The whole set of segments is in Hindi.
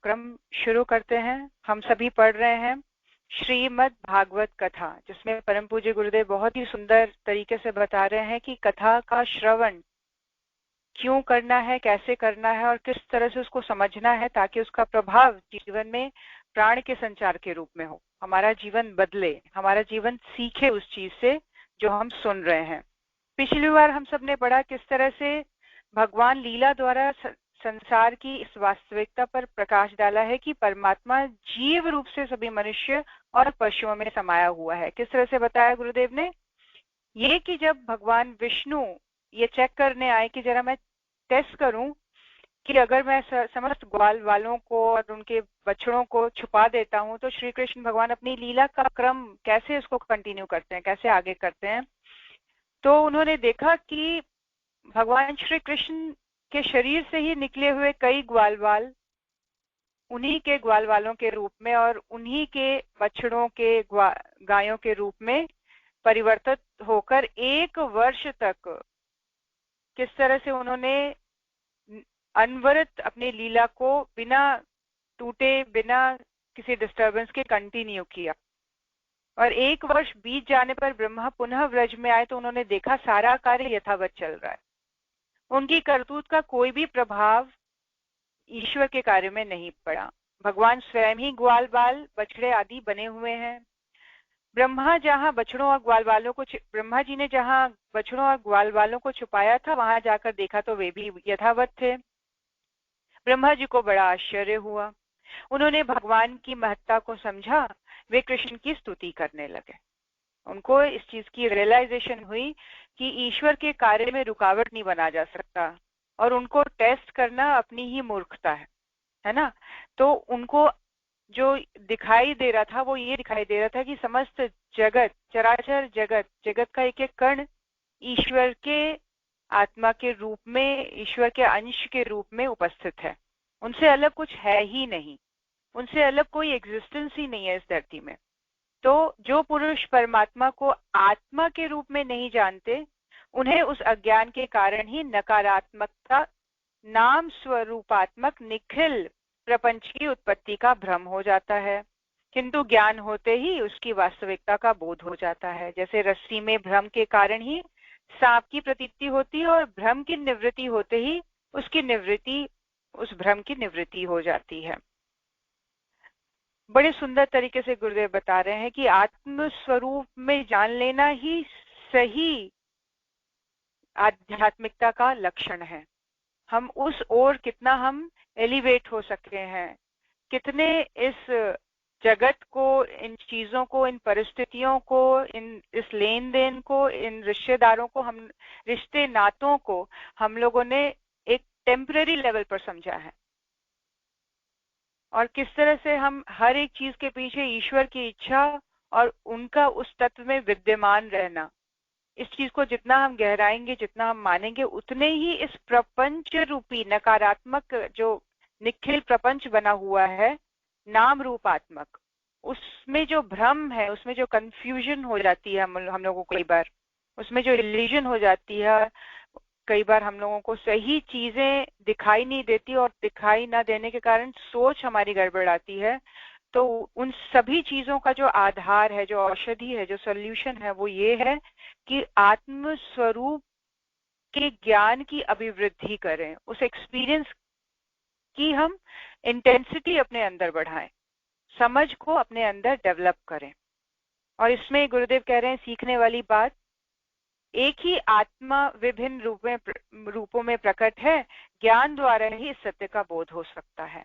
क्रम शुरू करते हैं। हम सभी पढ़ रहे हैं श्रीमद् भागवत कथा, जिसमें परम पूज्य गुरुदेव बहुत ही सुंदर तरीके से बता रहे हैं कि कथा का श्रवण क्यों करना है, कैसे करना है और किस तरह से उसको समझना है, ताकि उसका प्रभाव जीवन में प्राण के संचार के रूप में हो, हमारा जीवन बदले, हमारा जीवन सीखे उस चीज से जो हम सुन रहे हैं। पिछली बार हम सब ने पढ़ा किस तरह से भगवान लीला द्वारा संसार की इस वास्तविकता पर प्रकाश डाला है कि परमात्मा जीव रूप से सभी मनुष्य और पशुओं में समाया हुआ है। किस तरह से बताया गुरुदेव ने ये कि जब भगवान विष्णु ये चेक करने आए कि जरा मैं टेस्ट करूं कि अगर मैं समस्त ग्वाल वालों को और उनके बछड़ों को छुपा देता हूं तो श्री कृष्ण भगवान अपनी लीला का क्रम कैसे उसको कंटिन्यू करते हैं, कैसे आगे करते हैं। तो उन्होंने देखा कि भगवान श्री कृष्ण के शरीर से ही निकले हुए कई ग्वालवाल उन्हीं के ग्वालवालों के रूप में और उन्हीं के बछड़ों के गायों के रूप में परिवर्तित होकर 1 वर्ष तक किस तरह से उन्होंने अनवरत अपनी लीला को बिना टूटे, बिना किसी डिस्टर्बेंस के कंटिन्यू किया। और 1 वर्ष बीत जाने पर ब्रह्मा पुनः व्रज में आए तो उन्होंने देखा सारा कार्य यथावत चल रहा है। उनकी करतूत का कोई भी प्रभाव ईश्वर के कार्य में नहीं पड़ा। भगवान स्वयं ही ग्वाल बाल बछड़े आदि बने हुए हैं। ब्रह्मा जी ने जहां बछड़ों और ग्वाल बालों को छुपाया था, वहां जाकर देखा तो वे भी यथावत थे। ब्रह्मा जी को बड़ा आश्चर्य हुआ। उन्होंने भगवान की महत्ता को समझा। वे कृष्ण की स्तुति करने लगे। उनको इस चीज की रियलाइजेशन हुई कि ईश्वर के कार्य में रुकावट नहीं बना जा सकता और उनको टेस्ट करना अपनी ही मूर्खता है ना। तो उनको जो दिखाई दे रहा था वो ये दिखाई दे रहा था कि समस्त जगत, चराचर जगत का एक एक कण ईश्वर के आत्मा के रूप में, ईश्वर के अंश के रूप में उपस्थित है। उनसे अलग कुछ है ही नहीं, उनसे अलग कोई एग्जिस्टेंस ही नहीं है इस धरती में। तो जो पुरुष परमात्मा को आत्मा के रूप में नहीं जानते, उन्हें उस अज्ञान के कारण ही नकारात्मकता, नाम स्वरूपात्मक निखिल प्रपंच की उत्पत्ति का भ्रम हो जाता है। किंतु ज्ञान होते ही उसकी वास्तविकता का बोध हो जाता है। जैसे रस्सी में भ्रम के कारण ही सांप की प्रतीति होती है और भ्रम की निवृत्ति होते ही उस भ्रम की निवृत्ति हो जाती है। बड़े सुंदर तरीके से गुरुदेव बता रहे हैं कि आत्म स्वरूप में जान लेना ही सही आध्यात्मिकता का लक्षण है। हम उस ओर कितना हम एलिवेट हो सकते हैं, कितने इस जगत को, इन चीजों को, इन परिस्थितियों को, इस लेन देन को, इन रिश्तेदारों को, हम रिश्ते नातों को हम लोगों ने एक टेम्पररी लेवल पर समझा है और किस तरह से हम हर एक चीज के पीछे ईश्वर की इच्छा और उनका उस तत्व में विद्यमान रहना, इस चीज को जितना हम गहराएंगे, जितना हम मानेंगे, उतने ही इस प्रपंच रूपी नकारात्मक जो निखिल प्रपंच बना हुआ है, नाम रूपात्मक, उसमें जो भ्रम है, उसमें जो कंफ्यूजन हो जाती है हम लोगों को, कई बार उसमें जो इल्यूजन हो जाती है, कई बार हम लोगों को सही चीजें दिखाई नहीं देती और दिखाई ना देने के कारण सोच हमारी गड़बड़ाती है। तो उन सभी चीजों का जो आधार है, जो औषधि है, जो सॉल्यूशन है, वो ये है कि आत्म स्वरूप के ज्ञान की अभिवृद्धि करें, उस एक्सपीरियंस की हम इंटेंसिटी अपने अंदर बढ़ाएं, समझ को अपने अंदर डेवलप करें। और इसमें गुरुदेव कह रहे हैं सीखने वाली बात, एक ही आत्मा विभिन्न रूपों में प्रकट है, ज्ञान द्वारा ही इस सत्य का बोध हो सकता है।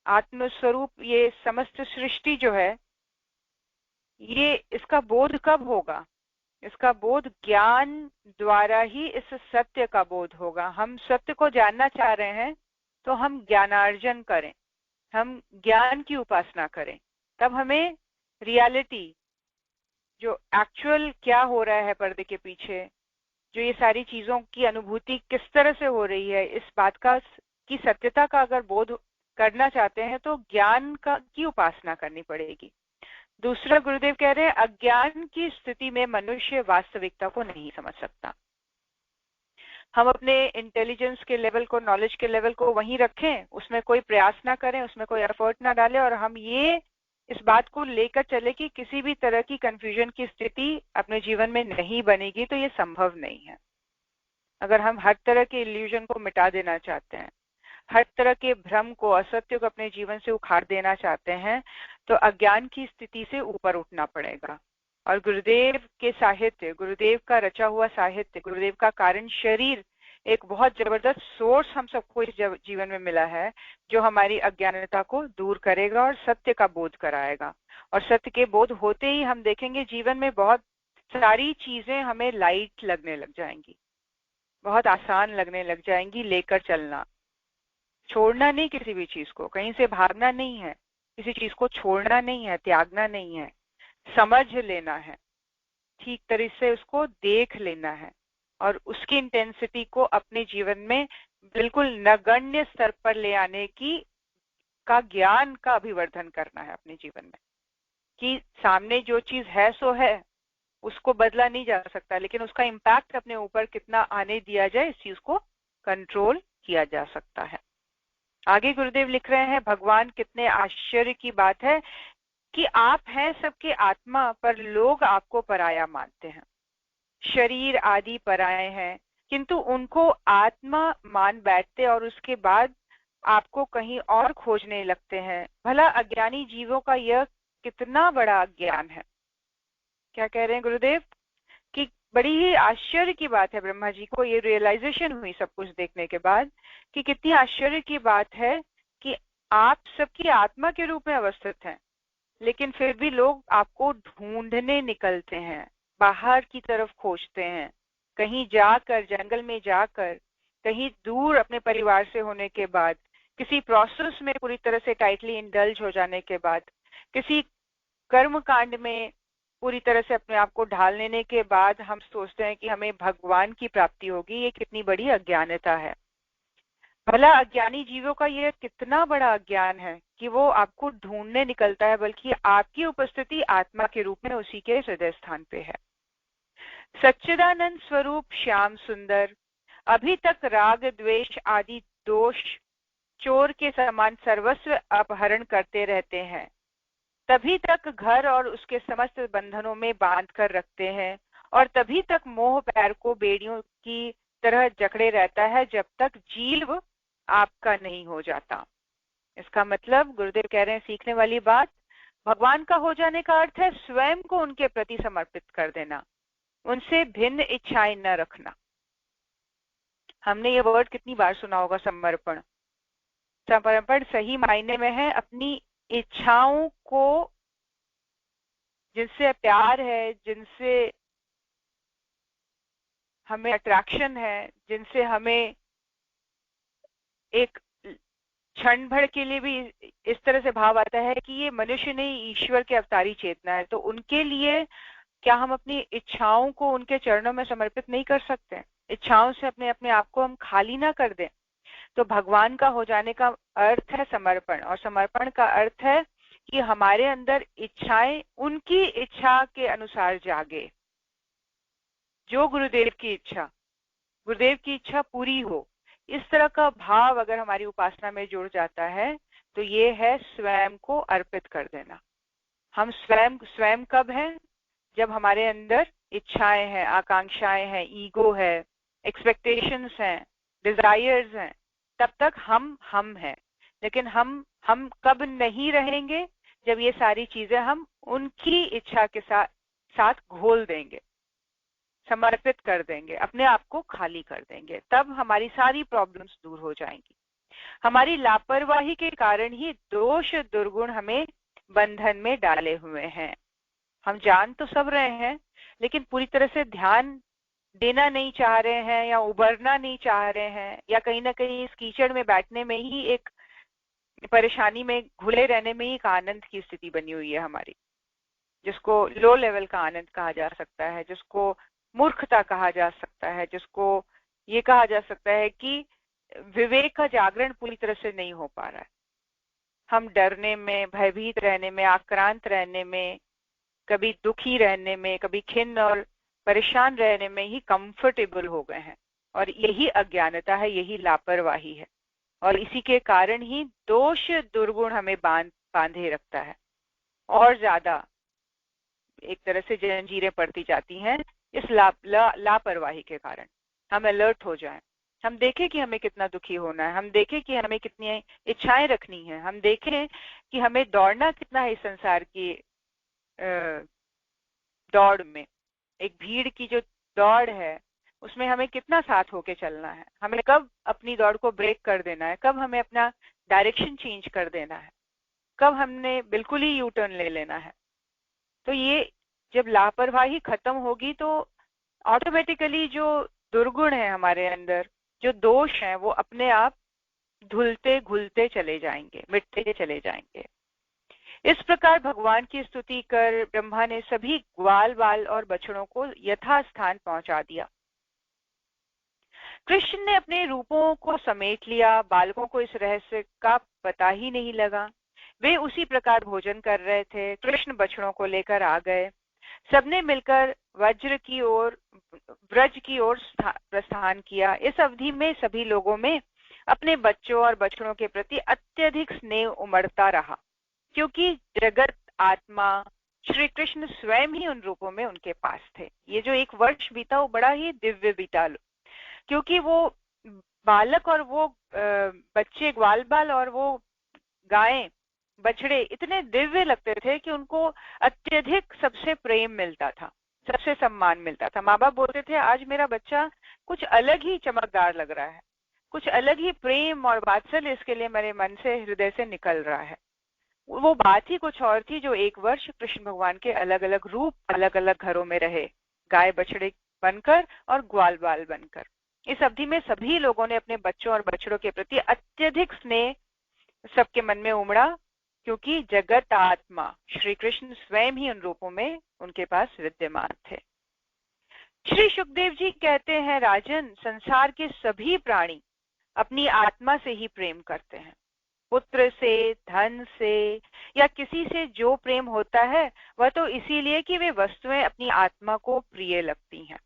आत्मस्वरूप, ये समस्त सृष्टि जो है, ये इसका बोध कब होगा? इसका बोध ज्ञान द्वारा ही इस सत्य का बोध होगा। हम सत्य को जानना चाह रहे हैं तो हम ज्ञानार्जन करें, हम ज्ञान की उपासना करें, तब हमें रियलिटी, जो एक्चुअल क्या हो रहा है पर्दे के पीछे, जो ये सारी चीजों की अनुभूति किस तरह से हो रही है, इस बात का की सत्यता का अगर बोध करना चाहते हैं तो ज्ञान की उपासना करनी पड़ेगी। दूसरा गुरुदेव कह रहे हैं अज्ञान की स्थिति में मनुष्य वास्तविकता को नहीं समझ सकता। हम अपने इंटेलिजेंस के लेवल को, नॉलेज के लेवल को वहीं रखें, उसमें कोई प्रयास ना करें, उसमें कोई एफर्ट ना डालें, और हम ये इस बात को लेकर चले कि किसी भी तरह की कंफ्यूजन की स्थिति अपने जीवन में नहीं बनेगी, तो ये संभव नहीं है। अगर हम हर तरह के इल्यूजन को मिटा देना चाहते हैं, हर तरह के भ्रम को, असत्य को अपने जीवन से उखाड़ देना चाहते हैं, तो अज्ञान की स्थिति से ऊपर उठना पड़ेगा। और गुरुदेव के साहित्य, गुरुदेव का रचा हुआ साहित्य, गुरुदेव का कारण शरीर एक बहुत जबरदस्त सोर्स हम सबको इस जीवन में मिला है, जो हमारी अज्ञानता को दूर करेगा और सत्य का बोध कराएगा। और सत्य के बोध होते ही हम देखेंगे जीवन में बहुत सारी चीजें हमें लाइट लगने लग जाएंगी, बहुत आसान लगने लग जाएंगी लेकर चलना। छोड़ना नहीं किसी भी चीज को, कहीं से भागना नहीं है, किसी चीज को छोड़ना नहीं है, त्यागना नहीं है, समझ लेना है, ठीक तरह से उसको देख लेना है, और उसकी इंटेंसिटी को अपने जीवन में बिल्कुल नगण्य स्तर पर ले आने की का ज्ञान का अभिवर्धन करना है अपने जीवन में, कि सामने जो चीज है सो है, उसको बदला नहीं जा सकता, लेकिन उसका इम्पैक्ट अपने ऊपर कितना आने दिया जाए, इस चीज को कंट्रोल किया जा सकता है। आगे गुरुदेव लिख रहे हैं, भगवान कितने आश्चर्य की बात है कि आप हैं सबके आत्मा, पर लोग आपको पराया मानते हैं। शरीर आदि पराये हैं, किंतु उनको आत्मा मान बैठते और उसके बाद आपको कहीं और खोजने लगते हैं। भला अज्ञानी जीवों का यह कितना बड़ा अज्ञान है। क्या कह रहे हैं गुरुदेव कि बड़ी ही आश्चर्य की बात है, ब्रह्मा जी को ये रियलाइजेशन हुई सब कुछ देखने के बाद कि कितनी आश्चर्य की बात है कि आप सबकी आत्मा के रूप में अवस्थित हैं, लेकिन फिर भी लोग आपको ढूंढने निकलते हैं, बाहर की तरफ खोजते हैं, कहीं जाकर, जंगल में जाकर, कहीं दूर अपने परिवार से होने के बाद, किसी प्रोसेस में पूरी तरह से टाइटली इंडल्ज हो जाने के बाद, किसी कर्म कांड में पूरी तरह से अपने आप को ढाल लेने के बाद हम सोचते हैं कि हमें भगवान की प्राप्ति होगी। ये कितनी बड़ी अज्ञानता है। भला अज्ञानी जीवों का यह कितना बड़ा अज्ञान है कि वो आपको ढूंढने निकलता है, बल्कि आपकी उपस्थिति आत्मा के रूप में उसी के हृदय स्थान पे है। सच्चिदानंद स्वरूप श्याम सुंदर अभी तक राग द्वेष आदि दोष चोर के समान सर्वस्व अपहरण करते रहते हैं, तभी तक घर और उसके समस्त बंधनों में बांध कर रखते हैं, और तभी तक मोह पैर को बेड़ियों की तरह जकड़े रहता है जब तक जीव आपका नहीं हो जाता। इसका मतलब गुरुदेव कह रहे हैं, सीखने वाली बात, भगवान का हो जाने का अर्थ है स्वयं को उनके प्रति समर्पित कर देना, उनसे भिन्न इच्छाएं न रखना। हमने ये वर्ड कितनी बार सुना होगा, समर्पण। समर्पण सही मायने में है अपनी इच्छाओं को, जिनसे प्यार है, जिनसे हमें अट्रैक्शन है, जिनसे हमें एक क्षण भर के लिए भी इस तरह से भाव आता है कि ये मनुष्य नहीं, ईश्वर के अवतारी चेतना है, तो उनके लिए क्या हम अपनी इच्छाओं को उनके चरणों में समर्पित नहीं कर सकते? इच्छाओं से अपने अपने आप को हम खाली ना कर दें। तो भगवान का हो जाने का अर्थ है समर्पण, और समर्पण का अर्थ है कि हमारे अंदर इच्छाएं उनकी इच्छा के अनुसार जागे। जो गुरुदेव की इच्छा पूरी हो, इस तरह का भाव अगर हमारी उपासना में जुड़ जाता है तो ये है स्वयं को अर्पित कर देना। हम स्वयं कब हैं? जब हमारे अंदर इच्छाएं हैं, आकांक्षाएं हैं, ईगो है, एक्सपेक्टेशंस हैं, डिजायर्स हैं, तब तक हम हैं। लेकिन हम कब नहीं रहेंगे? जब ये सारी चीजें हम उनकी इच्छा के साथ घोल देंगे, समर्पित कर देंगे, अपने आप को खाली कर देंगे, तब हमारी सारी प्रॉब्लम्स दूर हो जाएंगी। हमारी लापरवाही के कारण ही दोष दुर्गुण हमें बंधन में डाले हुए हैं। हम जान तो सब रहे हैं, लेकिन पूरी तरह से ध्यान देना नहीं चाह रहे हैं, या उबरना नहीं चाह रहे हैं, या कहीं ना कहीं इस कीचड़ में बैठने में ही, एक परेशानी में घुले रहने में ही एक आनंद की स्थिति बनी हुई है हमारी, जिसको लो लेवल का आनंद कहा जा सकता है, जिसको मूर्खता कहा जा सकता है, जिसको ये कहा जा सकता है कि विवेक का जागरण पूरी तरह से नहीं हो पा रहा है। हम डरने में, भयभीत रहने में, आक्रांत रहने में, कभी दुखी रहने में, कभी खिन्न और परेशान रहने में ही कंफर्टेबल हो गए हैं। और यही अज्ञानता है, यही लापरवाही है, और इसी के कारण ही दोष दुर्गुण हमें बांधे रखता है, और ज्यादा एक तरह से जंजीरें पड़ती जाती हैं इस लापरवाही के कारण। हम अलर्ट हो जाएं, हम देखें कि हमें कितना दुखी होना है, हम देखें कि हमें कितनी इच्छाएं रखनी है, हम देखें कि हमें दौड़ना कितना है इस संसार की दौड़ में। एक भीड़ की जो दौड़ है उसमें हमें कितना साथ होके चलना है, हमें कब अपनी दौड़ को ब्रेक कर देना है, कब हमें अपना डायरेक्शन चेंज कर देना है, कब हमने बिल्कुल ही यू टर्न ले लेना है। तो ये जब लापरवाही खत्म होगी तो ऑटोमेटिकली जो दुर्गुण है हमारे अंदर, जो दोष हैं, वो अपने आप धुलते घुलते चले जाएंगे, मिटते चले जाएंगे। इस प्रकार भगवान की स्तुति कर ब्रह्मा ने सभी ग्वाल बाल और बछड़ों को यथास्थान पहुंचा दिया। कृष्ण ने अपने रूपों को समेट लिया, बालकों को इस रहस्य का पता ही नहीं लगा। वे उसी प्रकार भोजन कर रहे थे। कृष्ण बछड़ों को लेकर आ गए। सबने मिलकर ब्रज की ओर प्रस्थान किया। इस अवधि में सभी लोगों में अपने बच्चों और बछड़ों के प्रति अत्यधिक स्नेह उमड़ता रहा, क्योंकि जगत आत्मा श्री कृष्ण स्वयं ही उन रूपों में उनके पास थे। ये जो एक वर्ष बीता वो बड़ा ही दिव्य बीता, क्योंकि वो बालक और वो बच्चे ग्वाल बाल और वो गायें बछड़े इतने दिव्य लगते थे कि उनको अत्यधिक सबसे प्रेम मिलता था, सबसे सम्मान मिलता था। माँ बाप बोलते थे आज मेरा बच्चा कुछ अलग ही चमकदार लग रहा है, कुछ अलग ही प्रेम और वात्सल्य इसके लिए मेरे मन से, हृदय से निकल रहा है। वो बात ही कुछ और थी जो एक वर्ष कृष्ण भगवान के अलग अलग रूप अलग अलग घरों में रहे, गाय बछड़े बनकर और ग्वाल बाल बनकर। इस अवधि में सभी लोगों ने अपने बच्चों और बछड़ों के प्रति अत्यधिक स्नेह सबके मन में उमड़ा, क्योंकि जगत आत्मा श्री कृष्ण स्वयं ही उन रूपों में उनके पास विद्यमान थे। श्री सुखदेव जी कहते हैं, राजन, संसार के सभी प्राणी अपनी आत्मा से ही प्रेम करते हैं। पुत्र से, धन से या किसी से जो प्रेम होता है वह तो इसीलिए कि वे वस्तुएं अपनी आत्मा को प्रिय लगती हैं।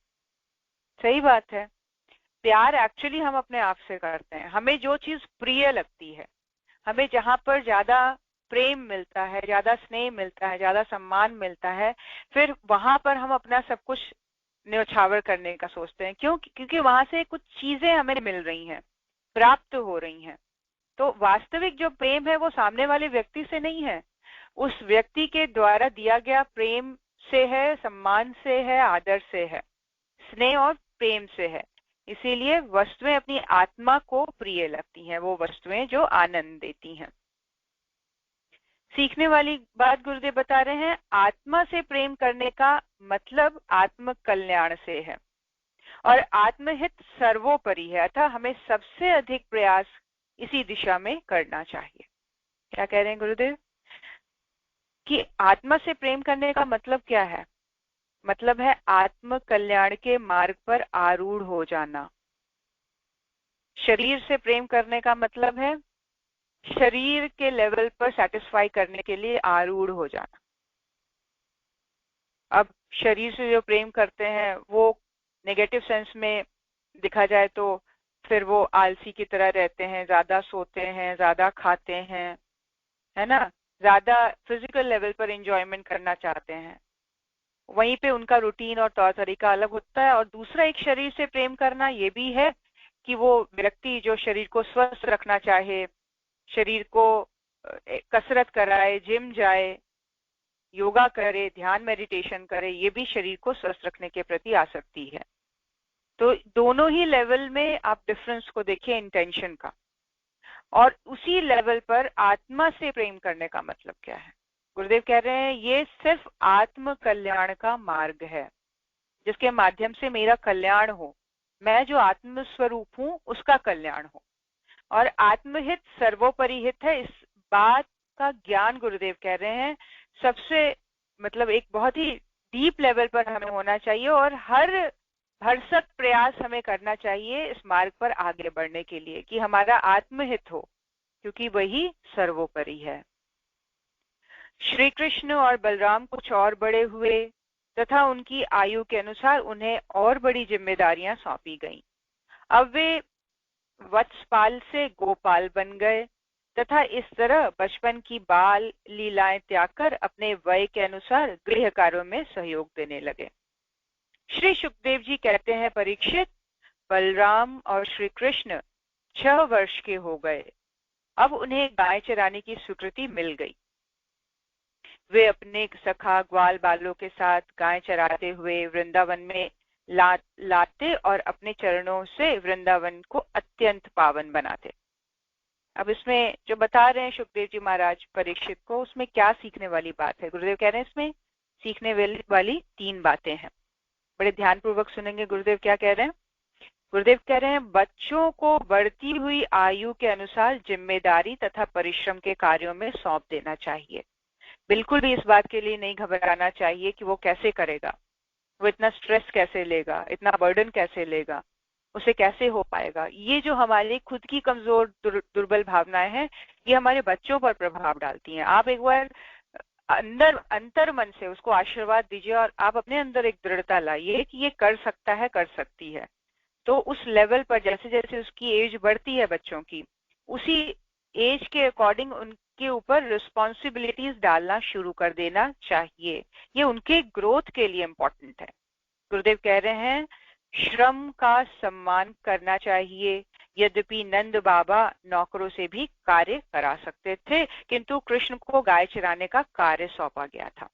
सही बात है, प्यार एक्चुअली हम अपने आप से करते हैं। हमें जो चीज प्रिय लगती है, हमें जहां पर ज्यादा प्रेम मिलता है, ज्यादा स्नेह मिलता है, ज्यादा सम्मान मिलता है, फिर वहां पर हम अपना सब कुछ न्यौछावर करने का सोचते हैं। क्यों? क्योंकि वहां से कुछ चीजें हमें मिल रही हैं, प्राप्त हो रही हैं। तो वास्तविक जो प्रेम है वो सामने वाले व्यक्ति से नहीं है, उस व्यक्ति के द्वारा दिया गया प्रेम से है, सम्मान से है, आदर से है, स्नेह और प्रेम से है। इसीलिए वस्तुएं अपनी आत्मा को प्रिय लगती हैं, वो वस्तुएं जो आनंद देती हैं। सीखने वाली बात गुरुदेव बता रहे हैं, आत्मा से प्रेम करने का मतलब आत्म कल्याण से है और आत्महित सर्वोपरि है। अतः हमें सबसे अधिक प्रयास इसी दिशा में करना चाहिए। क्या कह रहे हैं गुरुदेव कि आत्मा से प्रेम करने का मतलब क्या है? मतलब है आत्म कल्याण के मार्ग पर आरूढ़ हो जाना। शरीर से प्रेम करने का मतलब है शरीर के लेवल पर सेटिस्फाई करने के लिए आरूढ़ हो जाना। अब शरीर से जो प्रेम करते हैं वो नेगेटिव सेंस में दिखा जाए तो फिर वो आलसी की तरह रहते हैं, ज्यादा सोते हैं, ज्यादा खाते हैं, है ना, ज्यादा फिजिकल लेवल पर एंजॉयमेंट करना चाहते हैं। वहीं पे उनका रूटीन और तौर तरीका अलग होता है। और दूसरा एक शरीर से प्रेम करना ये भी है कि वो व्यक्ति जो शरीर को स्वस्थ रखना चाहे, शरीर को कसरत कराए, जिम जाए, योगा करे, ध्यान मेडिटेशन करे, ये भी शरीर को स्वस्थ रखने के प्रति आसक्ति है। तो दोनों ही लेवल में आप डिफरेंस को देखिए इंटेंशन का। और उसी लेवल पर आत्मा से प्रेम करने का मतलब क्या है? गुरुदेव कह रहे हैं ये सिर्फ आत्म कल्याण का मार्ग है, जिसके माध्यम से मेरा कल्याण हो, मैं जो आत्म स्वरूप हूं उसका कल्याण हो। और आत्महित सर्वोपरि हित है, इस बात का ज्ञान गुरुदेव कह रहे हैं सबसे मतलब एक बहुत ही डीप लेवल पर हमें होना चाहिए और हर भरसक प्रयास हमें करना चाहिए इस मार्ग पर आगे बढ़ने के लिए कि हमारा आत्महित हो, क्योंकि वही सर्वोपरि है। श्री कृष्ण और बलराम कुछ और बड़े हुए तथा उनकी आयु के अनुसार उन्हें और बड़ी जिम्मेदारियां सौंपी गईं। अब वे वत्सपाल से गोपाल बन गए तथा इस तरह बचपन की बाल लीलाएं त्याग कर अपने वय के अनुसार गृह कार्यों में सहयोग देने लगे। श्री सुखदेव जी कहते हैं, परीक्षित, बलराम और श्री कृष्ण 6 वर्ष के हो गए। अब उन्हें गाय चराने की स्वीकृति मिल गई। वे अपने सखा ग्वाल बालों के साथ गाय चराते हुए वृंदावन में लाते और अपने चरणों से वृंदावन को अत्यंत पावन बनाते। अब इसमें जो बता रहे हैं सुखदेव जी महाराज परीक्षित को, उसमें क्या सीखने वाली बात है? गुरुदेव कह रहे हैं इसमें सीखने वाली 3 बातें हैं। बड़े ध्यानपूर्वक सुनेंगे गुरुदेव क्या कह रहे हैं। गुरुदेव कह रहे हैं, बच्चों को बढ़ती हुई आयु के अनुसार जिम्मेदारी तथा परिश्रम के कार्यों में सौंप देना चाहिए। बिल्कुल भी इस बात के लिए नहीं घबराना चाहिए कि वो कैसे करेगा, वो इतना स्ट्रेस कैसे लेगा, इतना बर्डन कैसे लेगा, उसे कैसे हो पाएगा। ये जो हमारी खुद की कमजोर दुर्बल भावनाएं हैं, ये हमारे बच्चों पर प्रभाव डालती हैं। आप एक बार अंतर मन से उसको आशीर्वाद दीजिए और आप अपने अंदर एक दृढ़ता लाइए कि ये कर सकता है, कर सकती है। तो उस लेवल पर जैसे जैसे उसकी एज बढ़ती है बच्चों की, उसी एज के अकॉर्डिंग उनके ऊपर रिस्पॉन्सिबिलिटीज डालना शुरू कर देना चाहिए। ये उनके ग्रोथ के लिए इम्पोर्टेंट है। गुरुदेव कह रहे हैं, श्रम का सम्मान करना चाहिए। यद्यपि नंद बाबा नौकरों से भी कार्य करा सकते थे, किंतु कृष्ण को गाय चराने का कार्य सौंपा गया था।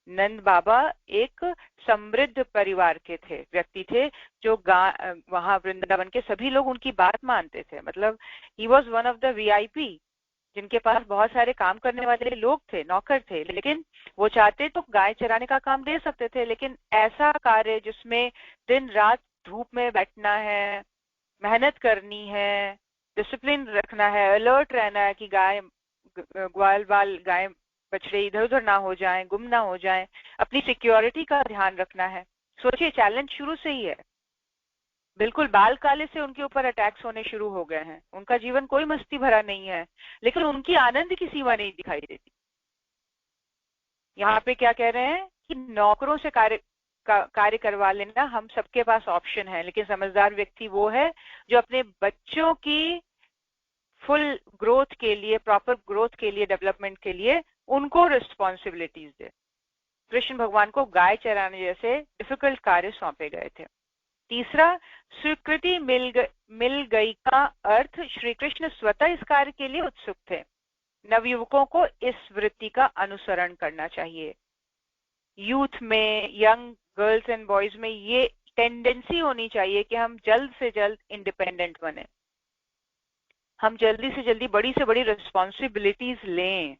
नंद बाबा एक समृद्ध परिवार के व्यक्ति थे, जो वहां वृंदावन के सभी लोग उनकी बात मानते थे। मतलब he was one of the VIP, जिनके पास बहुत सारे काम करने वाले लोग थे, नौकर थे, लेकिन वो चाहते तो गाय चराने का काम दे सकते थे। लेकिन ऐसा कार्य जिसमें दिन रात धूप में बैठना है, मेहनत करनी है, डिसिप्लिन रखना है, अलर्ट रहना है कि गाय ग्वाल बाल गाय बछड़े इधर उधर ना हो जाएं, गुम ना हो जाएं, अपनी सिक्योरिटी का ध्यान रखना है। सोचिए, चैलेंज शुरू से ही है। बिल्कुल बाल काले से उनके ऊपर अटैक्स होने शुरू हो गए हैं। उनका जीवन कोई मस्ती भरा नहीं है, लेकिन उनकी आनंद की सीमा नहीं दिखाई देती। यहाँ पे क्या कह रहे हैं कि नौकरों से कार्य करवा लेना हम सबके पास ऑप्शन है, लेकिन समझदार व्यक्ति वो है जो अपने बच्चों की फुल ग्रोथ के लिए, प्रॉपर ग्रोथ के लिए, डेवलपमेंट के लिए उनको रिस्पॉन्सिबिलिटीज दे। कृष्ण भगवान को गाय चराने जैसे डिफिकल्ट कार्य सौंपे गए थे। तीसरा, स्वीकृति मिल गई का अर्थ श्री कृष्ण स्वतः इस कार्य के लिए उत्सुक थे। नवयुवकों को इस वृत्ति का अनुसरण करना चाहिए। यूथ में, यंग गर्ल्स एंड बॉयज में ये टेंडेंसी होनी चाहिए कि हम जल्द से जल्द इंडिपेंडेंट बने, हम जल्दी से जल्दी बड़ी से बड़ी रिस्पॉन्सिबिलिटीज लें।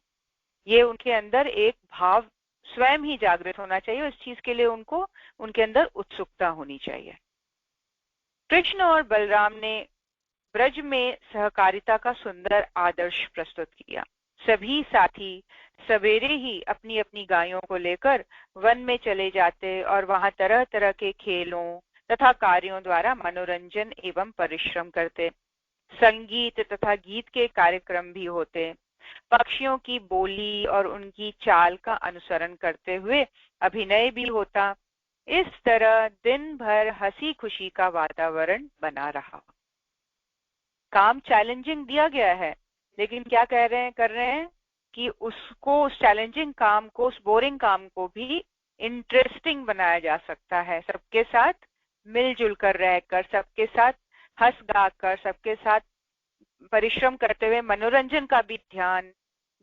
ये उनके अंदर एक भाव स्वयं ही जागृत होना चाहिए। इस चीज के लिए उनको उनके अंदर उत्सुकता होनी चाहिए। कृष्ण और बलराम ने ब्रज में सहकारिता का सुंदर आदर्श प्रस्तुत किया। सभी साथी सवेरे ही अपनी अपनी गायों को लेकर वन में चले जाते और वहां तरह तरह के खेलों तथा कार्यों द्वारा मनोरंजन एवं परिश्रम करते। संगीत तथा गीत के कार्यक्रम भी होते। पक्षियों की बोली और उनकी चाल का अनुसरण करते हुए अभिनय भी होता। इस तरह दिन भर हंसी खुशी का वातावरण बना रहा। काम चैलेंजिंग दिया गया है, लेकिन क्या कर रहे हैं कि उसको, उस चैलेंजिंग काम को, उस बोरिंग काम को भी इंटरेस्टिंग बनाया जा सकता है। सबके साथ मिलजुल कर रहकर, सबके साथ हंस गा कर, सबके साथ परिश्रम करते हुए, मनोरंजन का भी ध्यान,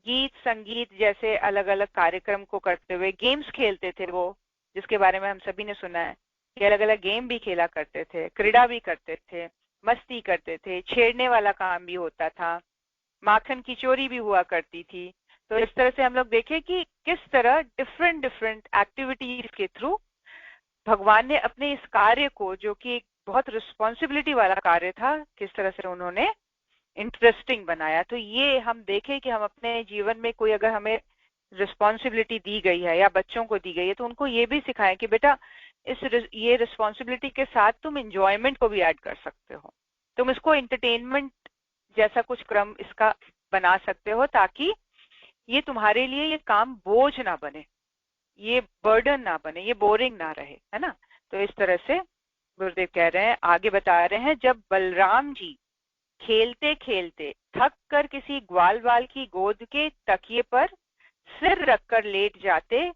गीत संगीत जैसे अलग अलग कार्यक्रम को करते हुए, गेम्स खेलते थे वो, जिसके बारे में हम सभी ने सुना है कि अलग अलग गेम भी खेला करते थे, क्रीड़ा भी करते थे, मस्ती करते थे, छेड़ने वाला काम भी होता था, माखन की चोरी भी हुआ करती थी। तो इस तरह से हम लोग देखें कि किस तरह डिफरेंट एक्टिविटीज के थ्रू भगवान ने अपने इस कार्य को, जो कि एक बहुत रिस्पॉन्सिबिलिटी वाला कार्य था, किस तरह से उन्होंने इंटरेस्टिंग बनाया। तो ये हम देखें कि हम अपने जीवन में कोई अगर हमें रिस्पॉन्सिबिलिटी दी गई है या बच्चों को दी गई है, तो उनको ये भी सिखाएं कि बेटा ये रिस्पॉन्सिबिलिटी के साथ तुम एंजॉयमेंट को भी ऐड कर सकते हो, तुम इसको एंटरटेनमेंट जैसा कुछ क्रम इसका बना सकते हो, ताकि ये तुम्हारे लिए ये काम बोझ ना बने, ये बर्डन ना बने, ये बोरिंग ना रहे, है ना। तो इस तरह से गुरुदेव कह रहे हैं, आगे बता रहे हैं, जब बलराम जी खेलते खेलते थक कर किसी ग्वाल वाल की गोद के तकिए पर सिर रखकर लेट जाते,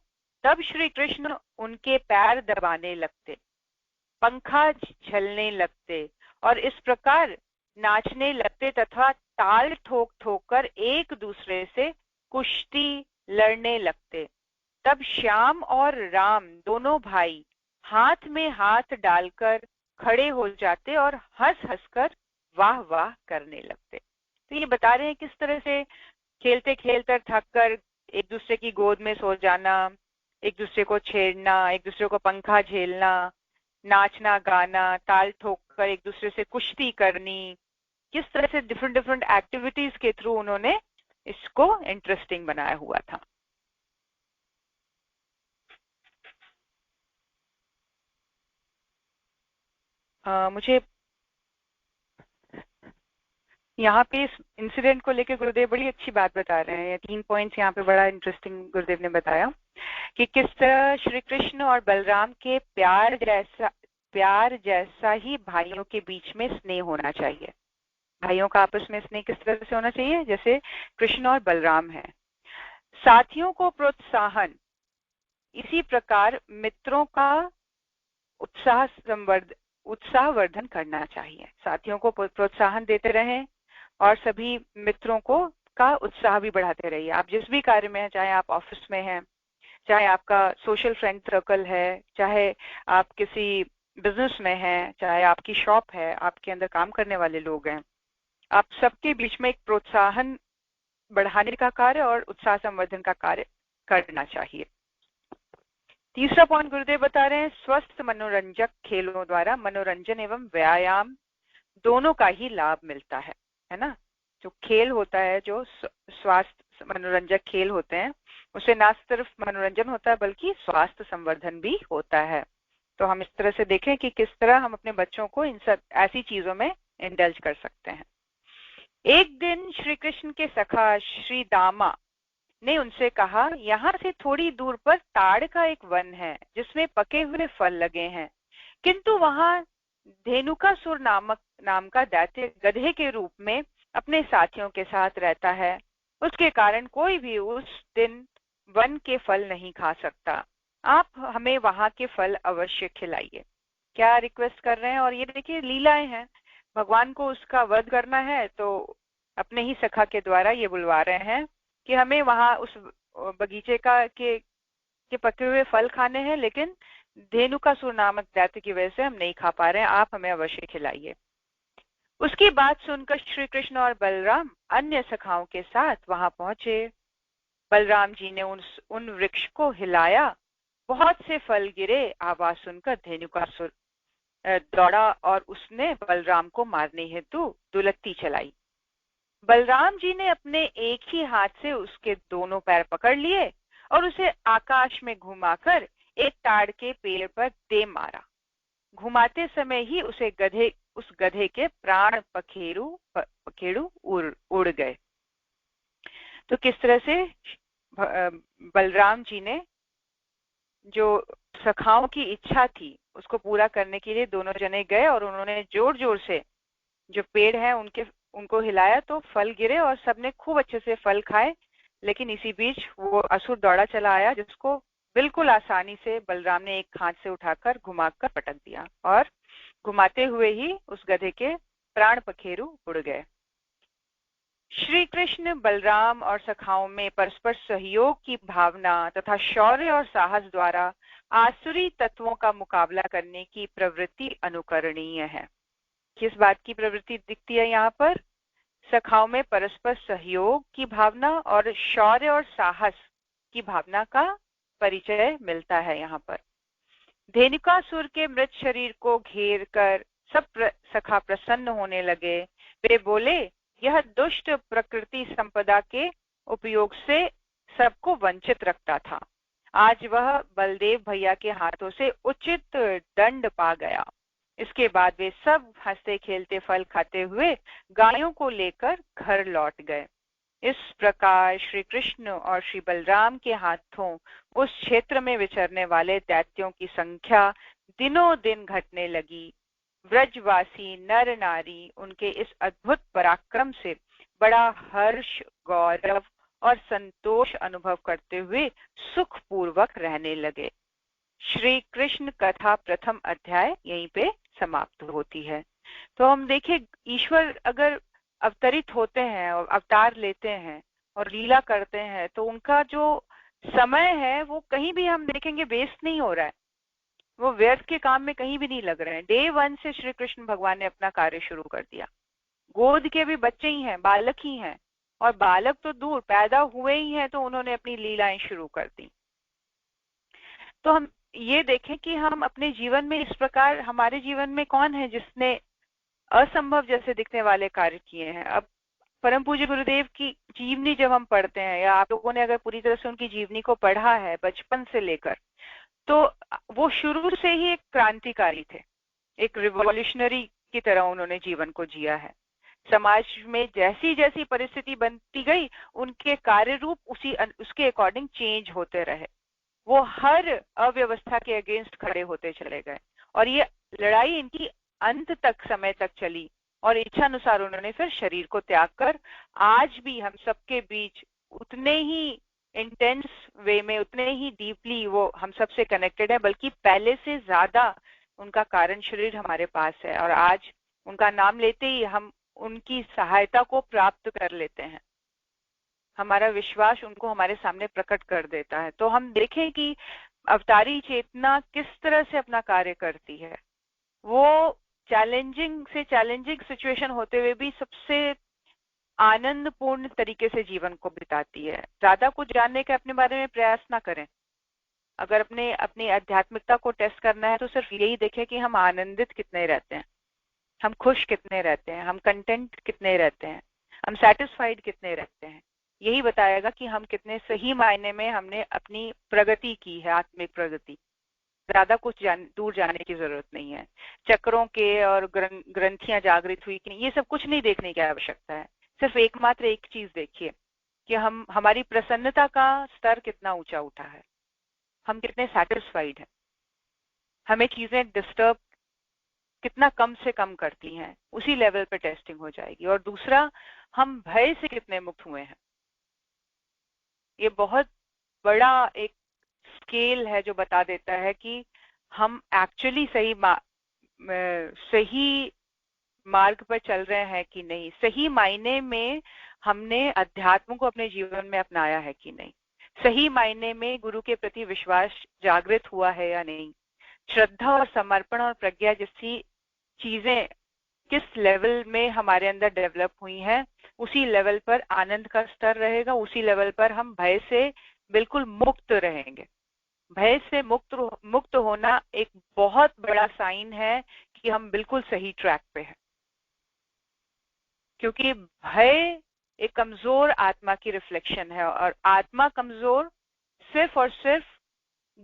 तब श्री कृष्ण उनके पैर दबाने लगते, पंखा झलने लगते और इस प्रकार नाचने लगते तथा ताल ठोक ठोक कर एक दूसरे से कुश्ती लड़ने लगते। तब श्याम और राम दोनों भाई हाथ में हाथ डालकर खड़े हो जाते और हंस हंसकर वाह वाह करने लगते। तो ये बता रहे हैं किस तरह से खेलते खेलते थक कर एक दूसरे की गोद में सो जाना, एक दूसरे को छेड़ना, एक दूसरे को पंखा झेलना, नाचना गाना, ताल ठोक कर एक दूसरे से कुश्ती करनी, किस तरह से डिफरेंट डिफरेंट एक्टिविटीज के थ्रू उन्होंने इसको इंटरेस्टिंग बनाया हुआ था। मुझे यहाँ पे इस इंसिडेंट को लेकर गुरुदेव बड़ी अच्छी बात बता रहे हैं। 3 पॉइंट्स यहाँ पे बड़ा इंटरेस्टिंग गुरुदेव ने बताया कि किस तरह श्री कृष्ण और बलराम के प्यार जैसा ही भाइयों के बीच में स्नेह होना चाहिए। भाइयों का आपस में स्नेह किस तरह से होना चाहिए, जैसे कृष्ण और बलराम हैं। साथियों को प्रोत्साहन, इसी प्रकार मित्रों का उत्साहवर्धन करना चाहिए। साथियों को प्रोत्साहन देते रहें और सभी मित्रों को का उत्साह भी बढ़ाते रहिए। आप जिस भी कार्य में हैं, चाहे आप ऑफिस में हैं, चाहे आपका सोशल फ्रेंड सर्कल है, चाहे आप किसी बिजनेस में हैं, चाहे आपकी शॉप है, आपके अंदर काम करने वाले लोग हैं, आप सबके बीच में एक प्रोत्साहन बढ़ाने का कार्य और उत्साह संवर्धन का कार्य करना चाहिए। तीसरा पॉइंट गुरुदेव बता रहे हैं, स्वस्थ मनोरंजक खेलों द्वारा मनोरंजन एवं व्यायाम दोनों का ही लाभ मिलता है ना। जो खेल होता है, जो स्वास्थ्य मनोरंजक खेल होते हैं, उससे ना सिर्फ मनोरंजन होता है बल्कि स्वास्थ्य संवर्धन भी होता है। तो हम इस तरह से देखें कि किस तरह हम अपने बच्चों को इन सब ऐसी चीजों में इंडल्ज कर सकते हैं। एक दिन श्री कृष्ण के सखा श्री दामा ने उनसे कहा, यहाँ से थोड़ी दूर पर ताड़ का एक वन है जिसमें पके हुए फल लगे हैं, किंतु वहां धेनुकासुर नाम का दैत्य गधे के रूप में अपने साथियों के साथ रहता है। उसके कारण कोई भी उस दिन वन के फल नहीं खा सकता। आप हमें वहां के फल अवश्य खिलाइए। क्या रिक्वेस्ट कर रहे हैं, और ये देखिए लीलाएं हैं, भगवान को उसका वध करना है तो अपने ही सखा के द्वारा ये बुलवा रहे हैं कि हमें वहां उस बगीचे के पके हुए फल खाने हैं, लेकिन धेनुकासुर नामक दैत्य की वजह से हम नहीं खा पा रहे हैं, आप हमें अवश्य खिलाइए। उसकी बात सुनकर श्री कृष्ण और बलराम अन्य सखाओं के साथ वहां पहुंचे। बलराम जी ने उन वृक्ष को हिलाया, बहुत से फल गिरे। आवाज सुनकर धेनुकासुर दौड़ा और उसने बलराम को मारने हेतु दुलत्ती चलाई। बलराम जी ने अपने एक ही हाथ से उसके दोनों पैर पकड़ लिए और उसे आकाश में घुमाकर एक ताड़ के पेड़ पर दे मारा। घुमाते समय ही उस गधे के प्राण पखेरु उड़ गए। तो किस तरह से बलराम जी ने जो सखाओं की इच्छा थी उसको पूरा करने के लिए दोनों जने गए और उन्होंने जोर जोर से जो पेड़ है उनको हिलाया, तो फल गिरे और सबने खूब अच्छे से फल खाए। लेकिन इसी बीच वो असुर दौड़ा चला आया, जिसको बिल्कुल आसानी से बलराम ने एक हाथ से उठाकर घुमाकर पटक दिया और घुमाते हुए ही उस गधे के प्राण पखेरु उड़ गए। श्री कृष्ण बलराम और सखाओं में परस्पर सहयोग की भावना तथा शौर्य और साहस द्वारा आसुरी तत्वों का मुकाबला करने की प्रवृत्ति अनुकरणीय है। किस बात की प्रवृत्ति दिखती है यहाँ पर? सखाओं में परस्पर सहयोग की भावना और शौर्य और साहस की भावना का परिचय मिलता है यहाँ पर। धेनुकासुर के मृत शरीर को घेर कर सब सखा प्रसन्न होने लगे। वे बोले, यह दुष्ट प्रकृति संपदा के उपयोग से सबको वंचित रखता था। आज वह बलदेव भैया के हाथों से उचित दंड पा गया। इसके बाद वे सब हंसते खेलते फल खाते हुए गायों को लेकर घर लौट गए। इस प्रकार श्री कृष्ण और श्री बलराम के हाथों उस क्षेत्र में विचरने वाले दैत्यों की संख्या दिनों दिन घटने लगी। ब्रजवासी नर नारी उनके इस अद्भुत पराक्रम से बड़ा हर्ष, गौरव और संतोष अनुभव करते हुए सुख पूर्वक रहने लगे। श्री कृष्ण कथा प्रथम अध्याय यहीं पे समाप्त होती है। तो हम देखिए, ईश्वर अगर अवतरित होते हैं और अवतार लेते हैं और लीला करते हैं, तो उनका जो समय है वो कहीं भी हम देखेंगे वेस्ट नहीं हो रहा है, वो व्यर्थ के काम में कहीं भी नहीं लग रहे हैं। डे वन से श्री कृष्ण भगवान ने अपना कार्य शुरू कर दिया। गोद के भी बच्चे ही हैं, बालक ही हैं, और बालक तो दूर, पैदा हुए ही हैं तो उन्होंने अपनी लीलाएं शुरू कर दी। तो हम ये देखें कि हम अपने जीवन में इस प्रकार, हमारे जीवन में कौन है जिसने असंभव जैसे दिखने वाले कार्य किए हैं। अब परम पूज्य गुरुदेव की जीवनी जब हम पढ़ते हैं, या आप लोगों ने अगर पूरी तरह से उनकी जीवनी को पढ़ा है बचपन से लेकर, तो वो शुरू से ही एक क्रांतिकारी थे, एक रिवॉल्यूशनरी की तरह उन्होंने जीवन को जिया है। समाज में जैसी जैसी परिस्थिति बनती गई, उनके कार्य रूप उसके अकॉर्डिंग चेंज होते रहे। वो हर अव्यवस्था के अगेंस्ट खड़े होते चले गए, और ये लड़ाई इनकी अंत तक, समय तक चली, और इच्छा अनुसार उन्होंने फिर शरीर को त्याग कर आज भी हम सबके बीच उतने ही इंटेंस वे में, उतने ही डीपली वो हम सबसे कनेक्टेड है, बल्कि पहले से ज्यादा उनका कारण शरीर हमारे पास है। और आज उनका नाम लेते ही हम उनकी सहायता को प्राप्त कर लेते हैं, हमारा विश्वास उनको हमारे सामने प्रकट कर देता है। तो हम देखें कि अवतारी चेतना किस तरह से अपना कार्य करती है। वो चैलेंजिंग से चैलेंजिंग सिचुएशन होते हुए भी सबसे आनंदपूर्ण तरीके से जीवन को बिताती है। ज्यादा कुछ जानने का अपने बारे में प्रयास ना करें। अगर अपनी आध्यात्मिकता को टेस्ट करना है तो सिर्फ यही देखें कि हम आनंदित कितने रहते हैं, हम खुश कितने रहते हैं, हम कंटेंट कितने रहते हैं, हम सेटिस्फाइड कितने रहते हैं। यही बताएगा कि हम कितने सही मायने में हमने अपनी प्रगति की है, आत्मिक प्रगति। ज्यादा कुछ दूर जाने की जरूरत नहीं है। चक्रों के और ग्रंथियां जागृत हुई कि नहीं, ये सब कुछ नहीं देखने की आवश्यकता है। सिर्फ एकमात्र एक चीज देखिए कि हमारी प्रसन्नता का स्तर कितना ऊंचा उठा है, हम कितने सेटिस्फाइड हैं, हमें चीजें डिस्टर्ब कितना कम से कम करती हैं, उसी लेवल पे टेस्टिंग हो जाएगी। और दूसरा, हम भय से कितने मुक्त हुए हैं। ये बहुत बड़ा एक स्केल है जो बता देता है कि हम एक्चुअली सही मार्ग पर चल रहे हैं कि नहीं, सही मायने में हमने अध्यात्म को अपने जीवन में अपनाया है कि नहीं, सही मायने में गुरु के प्रति विश्वास जागृत हुआ है या नहीं, श्रद्धा और समर्पण और प्रज्ञा जैसी चीजें किस लेवल में हमारे अंदर डेवलप हुई हैं, उसी लेवल पर आनंद का स्तर रहेगा, उसी लेवल पर हम भय से बिल्कुल मुक्त रहेंगे। भय से मुक्त होना एक बहुत बड़ा साइन है कि हम बिल्कुल सही ट्रैक पे हैं। क्योंकि भय एक कमजोर आत्मा की रिफ्लेक्शन है, और आत्मा कमजोर सिर्फ और सिर्फ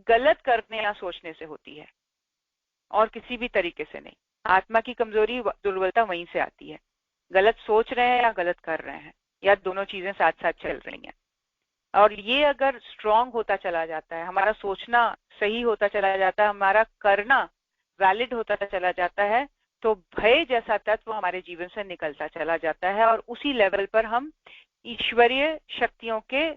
गलत करने या सोचने से होती है, और किसी भी तरीके से नहीं। आत्मा की कमजोरी, दुर्बलता वहीं से आती है। गलत सोच रहे हैं या गलत कर रहे हैं, या दोनों चीजें साथ साथ चल रही हैं। और ये अगर स्ट्रांग होता चला जाता है, हमारा सोचना सही होता चला जाता है, हमारा करना वैलिड होता चला जाता है, तो भय जैसा तत्व हमारे जीवन से निकलता चला जाता है, और उसी लेवल पर हम ईश्वरीय शक्तियों के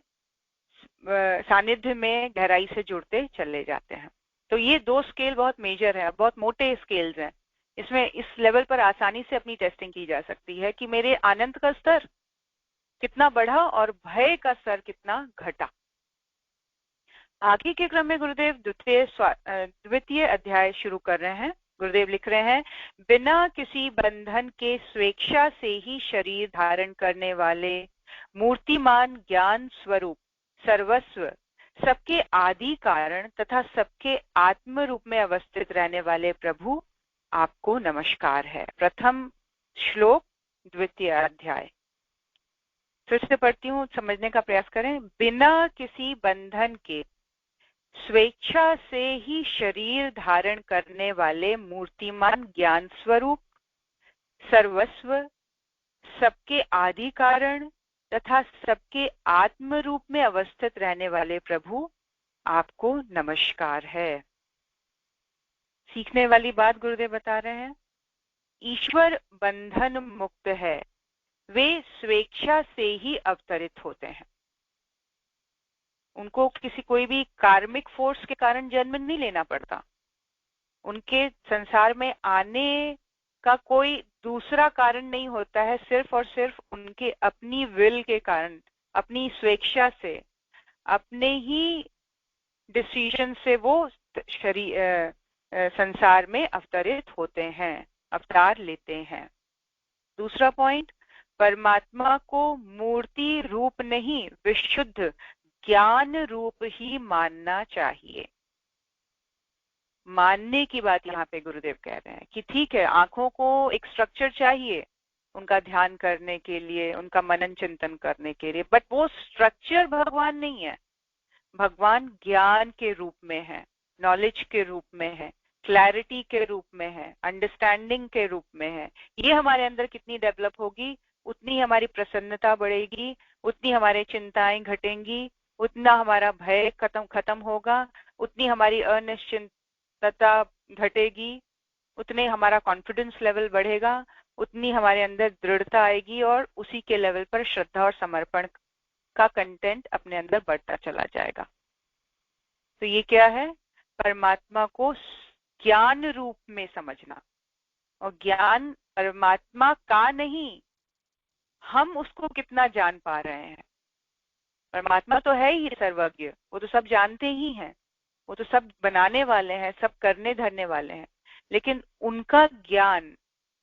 सानिध्य में गहराई से जुड़ते चले जाते हैं। तो ये दो स्केल बहुत मेजर है, बहुत मोटे स्केल्स हैं। इसमें इस लेवल पर आसानी से अपनी टेस्टिंग की जा सकती है कि मेरे आनंद का स्तर कितना बढ़ा और भय का स्तर कितना घटा। आगे के क्रम में गुरुदेव द्वितीय अध्याय शुरू कर रहे हैं। गुरुदेव लिख रहे हैं, बिना किसी बंधन के स्वेच्छा से ही शरीर धारण करने वाले मूर्तिमान ज्ञान स्वरूप सर्वस्व, सबके आदि कारण तथा सबके आत्म रूप में अवस्थित रहने वाले प्रभु, आपको नमस्कार है। प्रथम श्लोक, द्वितीय अध्याय। फिर से पढ़ती हूँ, समझने का प्रयास करें। बिना किसी बंधन के स्वेच्छा से ही शरीर धारण करने वाले मूर्तिमान ज्ञान स्वरूप सर्वस्व, सबके आदि कारण तथा सबके आत्म रूप में अवस्थित रहने वाले प्रभु, आपको नमस्कार है। सीखने वाली बात गुरुदेव बता रहे हैं, ईश्वर बंधन मुक्त है, वे स्वेच्छा से ही अवतरित होते हैं। उनको किसी कोई भी कार्मिक फोर्स के कारण जन्म नहीं लेना पड़ता। उनके संसार में आने का कोई दूसरा कारण नहीं होता है, सिर्फ और सिर्फ उनके अपनी विल के कारण, अपनी स्वेच्छा से, अपने ही डिसीजन से वो शरीर संसार में अवतरित होते हैं, अवतार लेते हैं। दूसरा पॉइंट, परमात्मा को मूर्ति रूप नहीं विशुद्ध ज्ञान रूप ही मानना चाहिए। मानने की बात यहाँ पे गुरुदेव कह रहे हैं कि ठीक है, आंखों को एक स्ट्रक्चर चाहिए उनका ध्यान करने के लिए, उनका मनन चिंतन करने के लिए, बट वो स्ट्रक्चर भगवान नहीं है। भगवान ज्ञान के रूप में है, नॉलेज के रूप में है, क्लैरिटी के रूप में है, अंडरस्टैंडिंग के रूप में है। ये हमारे अंदर कितनी डेवलप होगी, उतनी हमारी प्रसन्नता बढ़ेगी, उतनी हमारी चिंताएं घटेंगी, उतना हमारा भय खत्म होगा, उतनी हमारी अनिश्चितता घटेगी, उतने हमारा कॉन्फिडेंस लेवल बढ़ेगा, उतनी हमारे अंदर दृढ़ता आएगी, और उसी के लेवल पर श्रद्धा और समर्पण का कंटेंट अपने अंदर बढ़ता चला जाएगा। तो ये क्या है, परमात्मा को ज्ञान रूप में समझना। और ज्ञान परमात्मा का नहीं, हम उसको कितना जान पा रहे हैं। परमात्मा तो है ही सर्वज्ञ, वो तो सब जानते ही हैं, वो तो सब बनाने वाले हैं, सब करने धरने वाले हैं, लेकिन उनका ज्ञान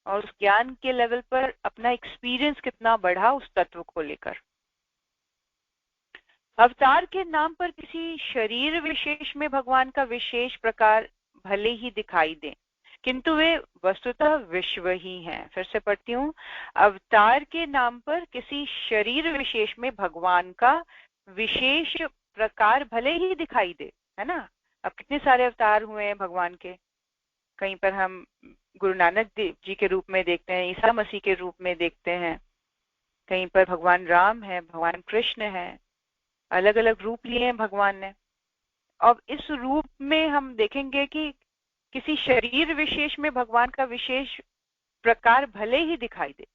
और उस ज्ञान के लेवल पर अपना एक्सपीरियंस कितना बढ़ा उस तत्व को लेकर। अवतार के नाम पर किसी शरीर विशेष में भगवान का विशेष प्रकार भले ही दिखाई दे, किंतु वे वस्तुतः विश्व ही हैं। फिर से पढ़ती हूँ, अवतार के नाम पर किसी शरीर विशेष में भगवान का विशेष प्रकार भले ही दिखाई दे, है ना। अब कितने सारे अवतार हुए हैं भगवान के, कहीं पर हम गुरु नानक देव जी के रूप में देखते हैं, ईसा मसीह के रूप में देखते हैं, कहीं पर भगवान राम है, भगवान कृष्ण है, अलग अलग रूप लिए हैं भगवान ने। अब इस रूप में हम देखेंगे कि किसी शरीर विशेष में भगवान का विशेष प्रकार भले ही दिखाई दे,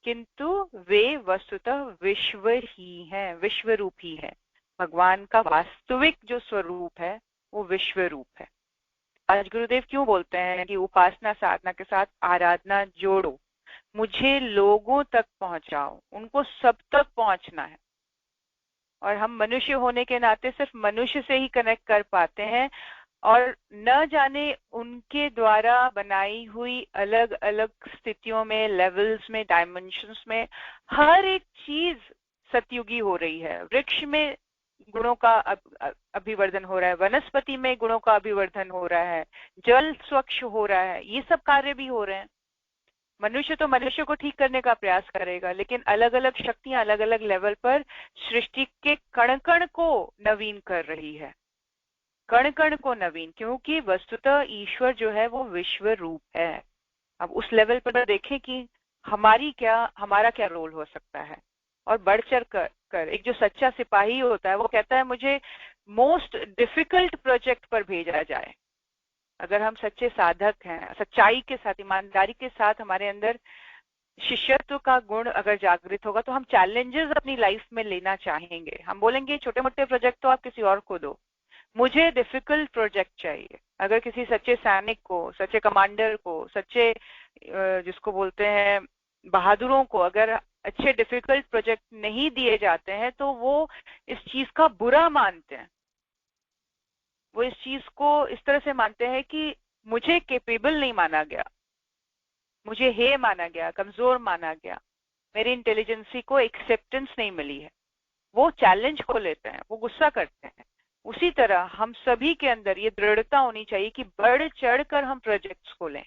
किंतु वे वस्तुतः विश्व ही है, विश्व रूप ही है। भगवान का वास्तविक जो स्वरूप है वो विश्व रूप है। आज गुरुदेव क्यों बोलते हैं कि उपासना साधना के साथ आराधना जोड़ो, मुझे लोगों तक पहुंचाओ, उनको सब तक पहुंचना है। और हम मनुष्य होने के नाते सिर्फ मनुष्य से ही कनेक्ट कर पाते हैं, और न जाने उनके द्वारा बनाई हुई अलग अलग स्थितियों में, लेवल्स में, डायमेंशंस में हर एक चीज सतयुगी हो रही है। वृक्ष में गुणों का अभिवर्धन हो रहा है, वनस्पति में गुणों का अभिवर्धन हो रहा है, जल स्वच्छ हो रहा है, ये सब कार्य भी हो रहे हैं। मनुष्य तो मनुष्य को ठीक करने का प्रयास करेगा, लेकिन अलग अलग शक्तियां अलग अलग लेवल पर सृष्टि के कण कण को नवीन कर रही है, कण कण को नवीन, क्योंकि वस्तुतः ईश्वर जो है वो विश्व रूप है। अब उस लेवल पर देखें कि हमारा क्या रोल हो सकता है। और बढ़ चढ़ कर एक जो सच्चा सिपाही होता है वो कहता है मुझे मोस्ट डिफिकल्ट प्रोजेक्ट पर भेजा जाए। अगर हम सच्चे साधक हैं, सच्चाई के साथ, ईमानदारी के साथ हमारे अंदर शिष्यत्व का गुण अगर जागृत होगा, तो हम चैलेंजेस अपनी लाइफ में लेना चाहेंगे। हम बोलेंगे छोटे मोटे प्रोजेक्ट तो आप किसी और को दो, मुझे डिफिकल्ट प्रोजेक्ट चाहिए। अगर किसी सच्चे सैनिक को, सच्चे कमांडर को, सच्चे जिसको बोलते हैं बहादुरों को अगर अच्छे डिफिकल्ट प्रोजेक्ट नहीं दिए जाते हैं, तो वो इस चीज का बुरा मानते हैं। वो इस चीज को इस तरह से मानते हैं कि मुझे केपेबल नहीं माना गया, मुझे हे माना गया, कमजोर माना गया, मेरी इंटेलिजेंसी को एक्सेप्टेंस नहीं मिली है। वो चैलेंज को लेते हैं, वो गुस्सा करते हैं। उसी तरह हम सभी के अंदर ये दृढ़ता होनी चाहिए कि बढ़ चढ़ कर हम प्रोजेक्ट्स को लें।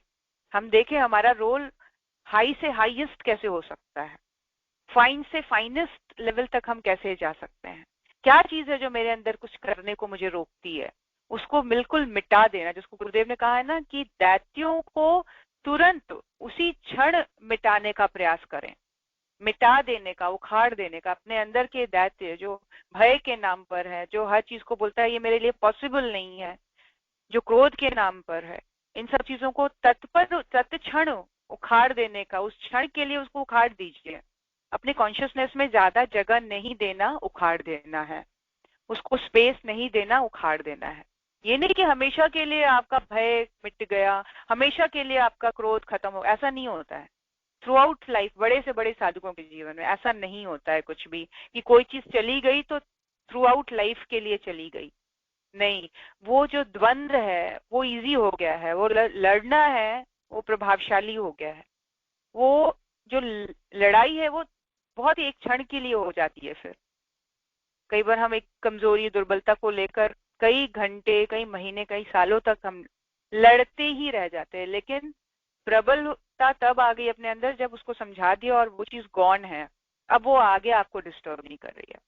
हम देखें हमारा रोल हाई से हाईएस्ट कैसे हो सकता है, फाइन से फाइनेस्ट लेवल तक हम कैसे जा सकते हैं। क्या चीज है जो मेरे अंदर कुछ करने को मुझे रोकती है, उसको बिल्कुल मिटा देना। जिसको गुरुदेव ने कहा है ना कि दैत्यों को तुरंत उसी क्षण मिटाने का प्रयास करें, मिटा देने का, उखाड़ देने का। अपने अंदर के दैत्य जो भय के नाम पर है, जो हर चीज को बोलता है ये मेरे लिए पॉसिबल नहीं है, जो क्रोध के नाम पर है, इन सब चीजों को तत्क्षण उखाड़ देने का, उस क्षण के लिए उसको उखाड़ दीजिए। अपने कॉन्शियसनेस में ज्यादा जगह नहीं देना, उखाड़ देना है, उसको स्पेस नहीं देना, उखाड़ देना है। ये नहीं कि हमेशा के लिए आपका भय मिट गया, हमेशा के लिए आपका क्रोध खत्म हो, ऐसा नहीं होता है। थ्रू आउट लाइफ बड़े से बड़े साधकों के जीवन में ऐसा नहीं होता है कुछ भी, कि कोई चीज चली गई तो थ्रू आउट लाइफ के लिए चली गई। नहीं, वो जो द्वंद्व है वो इजी हो गया है, वो लड़ना है वो प्रभावशाली हो गया है। वो जो लड़ाई है वो बहुत ही एक क्षण के लिए हो जाती है। फिर कई बार हम एक कमजोरी दुर्बलता को लेकर कई घंटे, कई महीने, कई सालों तक हम लड़ते ही रह जाते हैं, लेकिन प्रबलता तब आ गई अपने अंदर जब उसको समझा दिया और वो चीज गॉन है, अब वो आगे आपको डिस्टर्ब नहीं कर रही है।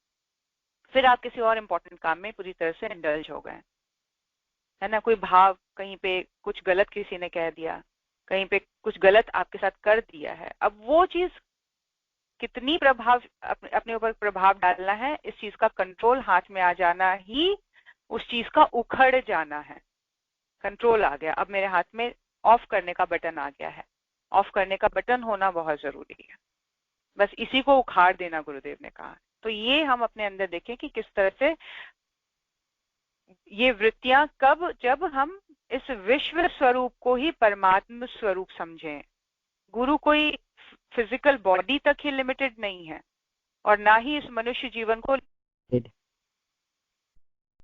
फिर आप किसी और इम्पोर्टेंट काम में पूरी तरह से इंडल्ज हो गए, है ना। कोई भाव, कहीं पे कुछ गलत किसी ने कह दिया, कहीं पे कुछ गलत आपके साथ कर दिया है, अब वो चीज कितनी अपने ऊपर प्रभाव डालना है, इस चीज का कंट्रोल हाथ में आ जाना ही उस चीज का उखड़ जाना है। कंट्रोल आ गया, अब मेरे हाथ में ऑफ करने का बटन आ गया है। ऑफ करने का बटन होना बहुत जरूरी है, बस इसी को उखाड़ देना गुरुदेव ने कहा। तो ये हम अपने अंदर देखें कि किस तरह से ये वृत्तियां, कब, जब हम इस विश्व स्वरूप को ही परमात्मा स्वरूप समझें। गुरु कोई फिजिकल बॉडी तक ही लिमिटेड नहीं है, और ना ही इस मनुष्य जीवन को